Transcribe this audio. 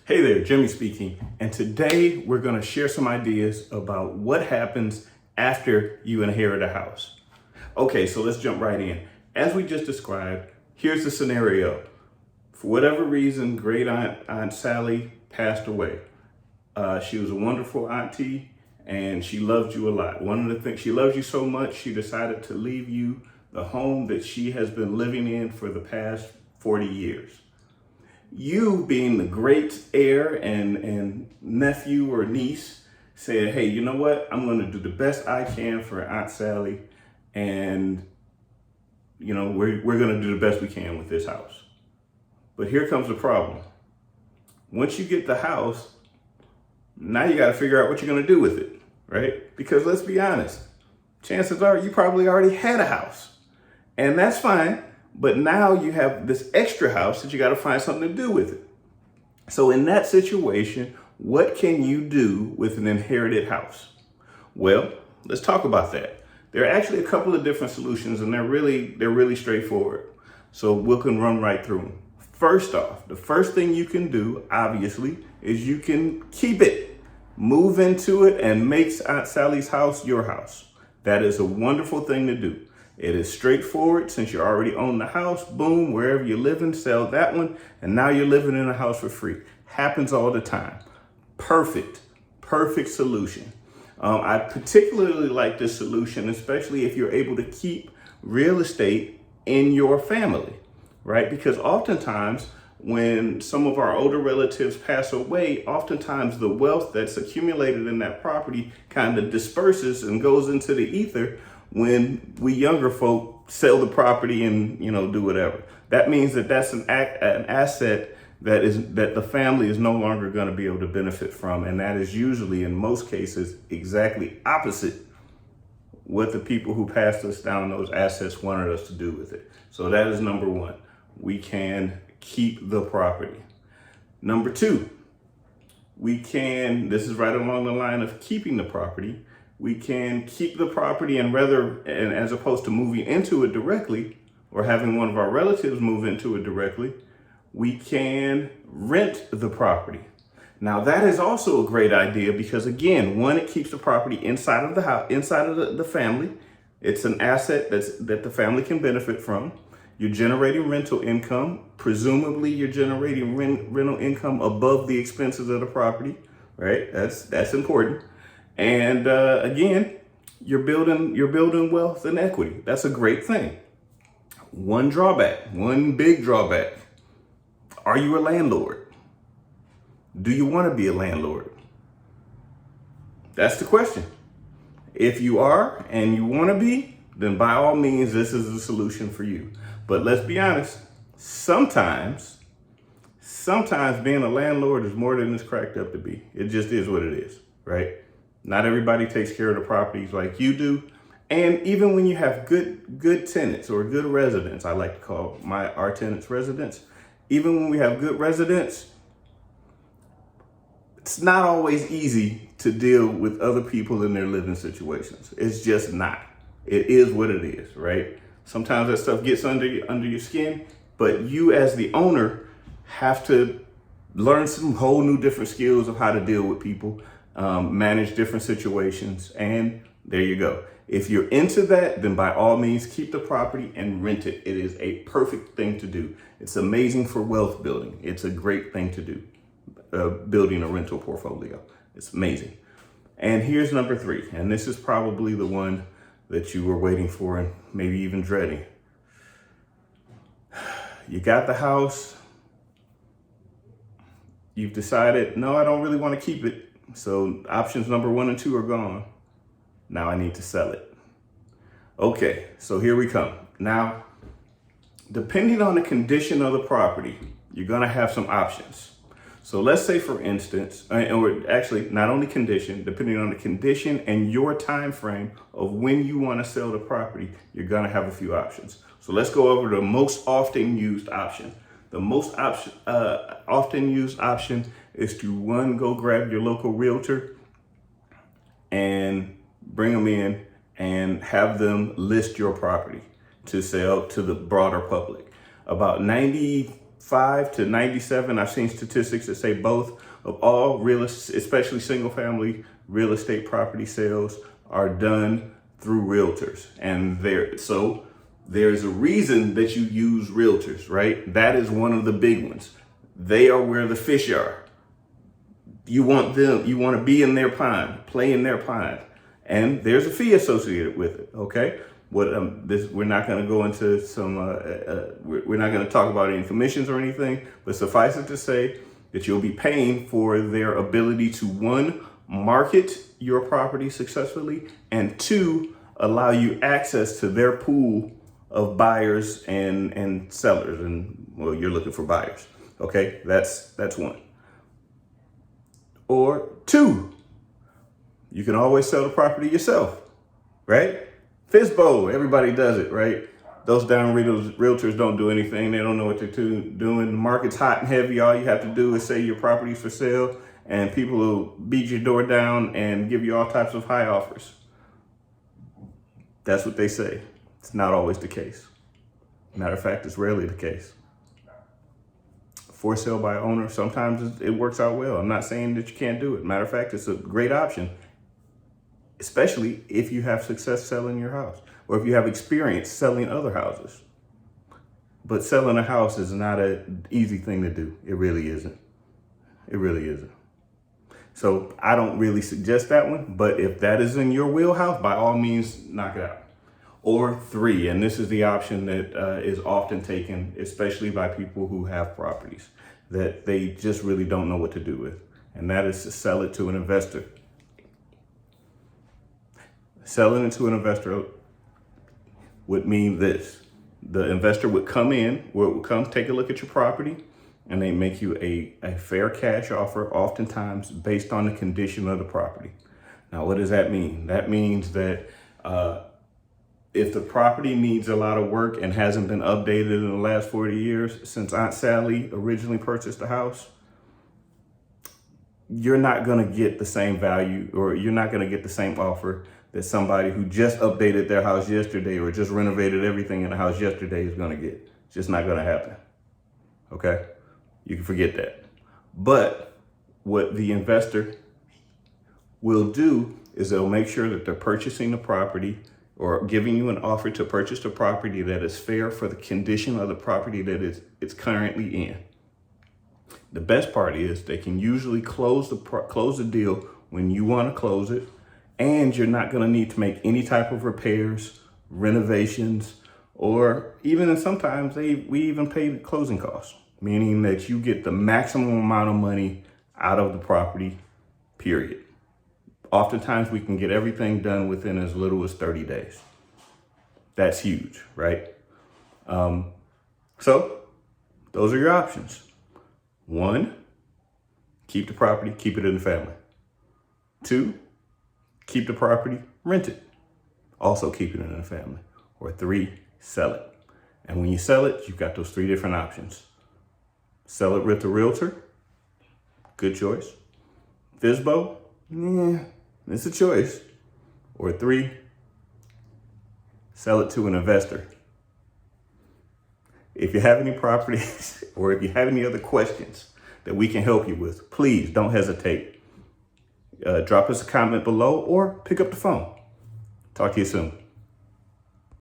Hey there, Jimmy speaking, and today we're going to share some ideas about what happens after you inherit a house. Okay, so let's jump right in. As we just described, here's the scenario. For whatever reason, great aunt Sally passed away. She was a wonderful auntie and she loved you a lot. One of the things, she loves you so much, she decided to leave you the home that she has been living in for the past 40 years. You, being the great heir and nephew or niece, said, hey, you know what? I'm going to do the best I can for Aunt Sally. And, we're going to do the best we can with this house. But here comes the problem. Once you get the house, now you got to figure out what you're going to do with it, right? Because let's be honest, chances are you probably already had a house. And that's fine. But now you have this extra house that you got to find something to do with it. So in that situation, what can you do with an inherited house? Well, let's talk about that. There are actually a couple of different solutions, and they're really straightforward. So we can run right through them. First off, the first thing you can do, obviously, is you can keep it, move into it, and make Aunt Sally's house your house. That is a wonderful thing to do. It is straightforward. Since you already own the house, boom, wherever you're living, sell that one, and now you're living in a house for free. Happens all the time. Perfect solution. I particularly like this solution, especially if you're able to keep real estate in your family, right? Because oftentimes when some of our older relatives pass away, oftentimes the wealth that's accumulated in that property kind of disperses and goes into the ether when we younger folk sell the property and do whatever. That means that that's an asset that the family is no longer going to be able to benefit from, and that is usually, in most cases, exactly opposite what the people who passed us down those assets wanted us to do with it. So that is number one. We can keep the property. Number two, this is right along the line of keeping the property. We can keep the property and as opposed to moving into it directly or having one of our relatives move into it directly, we can rent the property. Now that is also a great idea because again, one, it keeps the property inside of the house, inside of the family. It's an asset that the family can benefit from. You're generating rental income. Presumably you're generating rental income above the expenses of the property, right? That's important. And again, you're building wealth and equity. That's a great thing. One big drawback. Are you a landlord? Do you want to be a landlord? That's the question. If you are and you want to be, then by all means, this is the solution for you. But let's be honest, sometimes being a landlord is more than it's cracked up to be. It just is what it is, right? Not everybody takes care of the properties like you do. And even when you have good tenants or good residents, I like to call our tenants residents, even when we have good residents, it's not always easy to deal with other people in their living situations. It's just not. It is what it is, right? Sometimes that stuff gets under your skin, but you as the owner have to learn some whole new different skills of how to deal with people, manage different situations, and there you go. If you're into that, then by all means, keep the property and rent it. It is a perfect thing to do. It's amazing for wealth building. It's a great thing to do, building a rental portfolio. It's amazing. And here's number three, and this is probably the one that you were waiting for and maybe even dreading. You got the house. You've decided, no, I don't really want to keep it. So options number 1 and 2 are gone. Now I need to sell it. Okay, so here we come. Now, depending on the condition of the property, you're gonna have some options. So let's say for instance, or actually not only condition, depending on the condition and your time frame of when you wanna sell the property, you're gonna have a few options. So let's go over the most often used option. The most often used option is to go grab your local realtor and bring them in and have them list your property to sell to the broader public. About 90 95 to 97, I've seen statistics that say both of all especially single family real estate property sales are done through realtors. And there's a reason that you use realtors, right? That is one of the big ones. They are where the fish are. You want to be in their pond, play in their pond. And there's a fee associated with it, okay? We're not going to go into we're not going to talk about any commissions or anything, but suffice it to say that you'll be paying for their ability to, one, market your property successfully, and two, allow you access to their pool of buyers and sellers. And well, you're looking for buyers. Okay, that's one. Or two, you can always sell the property yourself, right? FISBO, everybody does it, right? Those down realtors don't do anything. They don't know what they're doing. The market's hot and heavy. All you have to do is say your property's for sale, and people will beat your door down and give you all types of high offers. That's what they say. It's not always the case. Matter of fact, it's rarely the case. For sale by owner, sometimes it works out well. I'm not saying that you can't do it. Matter of fact, it's a great option, especially if you have success selling your house or if you have experience selling other houses. But selling a house is not an easy thing to do. It really isn't. It really isn't. So I don't really suggest that one, but if that is in your wheelhouse, by all means, knock it out. Or three, and this is the option that is often taken, especially by people who have properties that they just really don't know what to do with, and that is to sell it to an investor. Selling it to an investor would mean this. The investor would come in, would come take a look at your property, and they make you a fair cash offer, oftentimes based on the condition of the property. Now, what does that mean? That means that if the property needs a lot of work and hasn't been updated in the last 40 years since Aunt Sally originally purchased the house, you're not going to get the same value, or you're not going to get the same offer that somebody who just updated their house yesterday or just renovated everything in the house yesterday is going to get. It's just not going to happen. Okay? You can forget that. But what the investor will do is they'll make sure that they're purchasing the property or giving you an offer to purchase the property that is fair for the condition of the property that it's currently in. The best part is they can usually close the deal when you want to close it, and you're not going to need to make any type of repairs, renovations, or even sometimes we even pay the closing costs, meaning that you get the maximum amount of money out of the property, period. Oftentimes we can get everything done within as little as 30 days. That's huge, right? So those are your options. One, keep the property, keep it in the family. Two, keep the property, rent it. Also keep it in the family. Or three, sell it. And when you sell it, you've got those three different options. Sell it with a realtor, good choice. FISBO, yeah, it's a choice. Or three, sell it to an investor. If you have any properties or if you have any other questions that we can help you with, please don't hesitate. Drop us a comment below or pick up the phone. Talk to you soon.